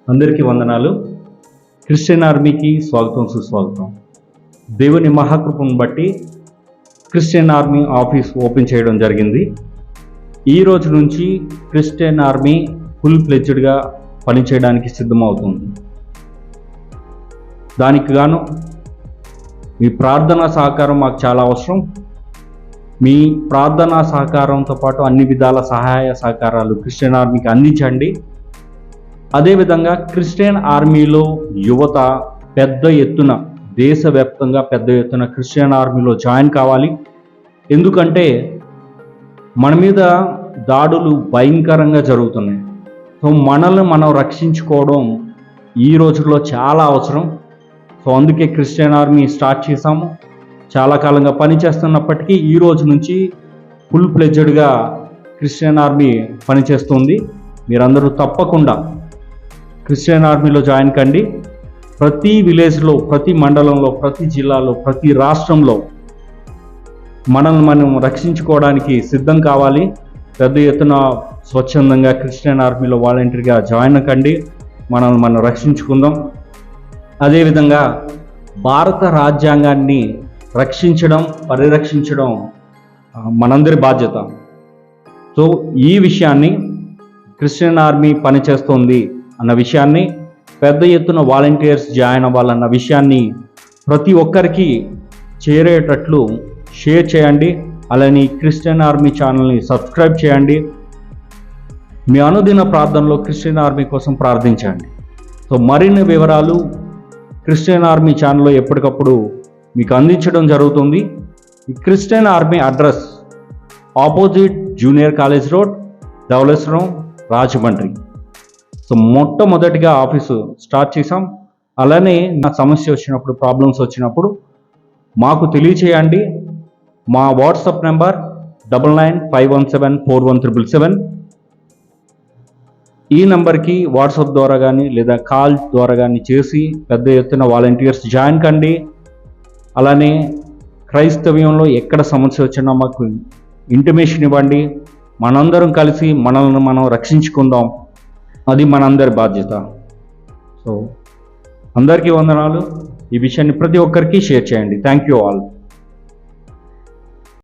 అందరికీ వందనాలు. క్రిస్టియన్ ఆర్మీకి స్వాగతం, సుస్వాగతం. దేవుని మహాకృపను బట్టి క్రిస్టియన్ ఆర్మీ ఆఫీస్ ఓపెన్ చేయడం జరిగింది. ఈ రోజు నుంచి క్రిస్టియన్ ఆర్మీ ఫుల్ ఫ్లెడ్జ్డ్గా పనిచేయడానికి సిద్ధమవుతుంది. దానికి గాను మీ ప్రార్థనా సహకారం మాకు చాలా అవసరం. మీ ప్రార్థనా సహకారంతో పాటు అన్ని విధాల సహాయ సహకారాలు క్రిస్టియన్ ఆర్మీకి అందించండి. అదేవిధంగా క్రిస్టియన్ ఆర్మీలో యువత పెద్ద ఎత్తున, దేశవ్యాప్తంగా పెద్ద ఎత్తున క్రిస్టియన్ ఆర్మీలో జాయిన్ కావాలి. ఎందుకంటే మన మీద దాడులు భయంకరంగా జరుగుతున్నాయి. సో మనల్ని మనం రక్షించుకోవడం ఈ రోజుల్లో చాలా అవసరం. సో అందుకే క్రిస్టియన్ ఆర్మీ స్టార్ట్ చేశాము. చాలా కాలంగా పనిచేస్తున్నప్పటికీ ఈ రోజు నుంచి ఫుల్ ఫ్లెడ్జ్డ్గా క్రిస్టియన్ ఆర్మీ పనిచేస్తుంది. మీరందరూ తప్పకుండా క్రిస్టియన్ ఆర్మీలో జాయిన్ కండి. ప్రతి విలేజ్లో, ప్రతి మండలంలో, ప్రతి జిల్లాలో, ప్రతి రాష్ట్రంలో మనల్ని మనం రక్షించుకోవడానికి సిద్ధం కావాలి. పెద్ద ఎత్తున స్వచ్ఛందంగా క్రిస్టియన్ ఆర్మీలో వాలంటీర్గా జాయిన్ కండి. మనల్ని మనం రక్షించుకుందాం. అదేవిధంగా భారత రాజ్యాంగాన్ని రక్షించడం, పరిరక్షించడం మనందరి బాధ్యత. సో ఈ విషయాన్ని క్రిస్టియన్ ఆర్మీ పనిచేస్తుంది అన్న విషయాన్ని, పెద్ద ఎత్తున వాలంటీర్స్ జాయిన్ అవ్వాలన్న విషయాన్ని ప్రతి ఒక్కరికి చేరేటట్లు షేర్ చేయండి. అలానే క్రిస్టియన్ ఆర్మీ ఛానల్ని సబ్స్క్రైబ్ చేయండి. మీ అనుదిన ప్రార్థనలో క్రిస్టియన్ ఆర్మీ కోసం ప్రార్థించండి. సో మరిన్ని వివరాలు క్రిస్టియన్ ఆర్మీ ఛానల్లో ఎప్పటికప్పుడు మీకు అందించడం జరుగుతుంది. ఈ Christian army address opposite junior college road, Dowleswaram, Rajahmundry. So మొట్టమొదటిగా ఆఫీసు స్టార్ట్ చేసాం. అలానే నా సమస్య వచ్చినప్పుడు, ప్రాబ్లమ్స్ వచ్చినప్పుడు మాకు తెలియచేయండి. మా వాట్సాప్ నెంబర్ 9951741777. ఈ నెంబర్కి వాట్సాప్ ద్వారా కానీ లేదా కాల్ ద్వారా కానీ చేసి పెద్ద ఎత్తున వాలంటీర్స్ జాయిన్ కండి. అలానే క్రైస్తవ్యంలో ఎక్కడ సమస్య వచ్చినా మాకు ఇంటిమేషన్ ఇవ్వండి. మనందరం కలిసి మనల్ని మనం రక్షించుకుందాం. అది మనందరి బాధ్యత. సో అందరికీ వందనాలు. ఈ విషయాన్ని ప్రతి ఒక్కరికి షేర్ చేయండి. Thank you all.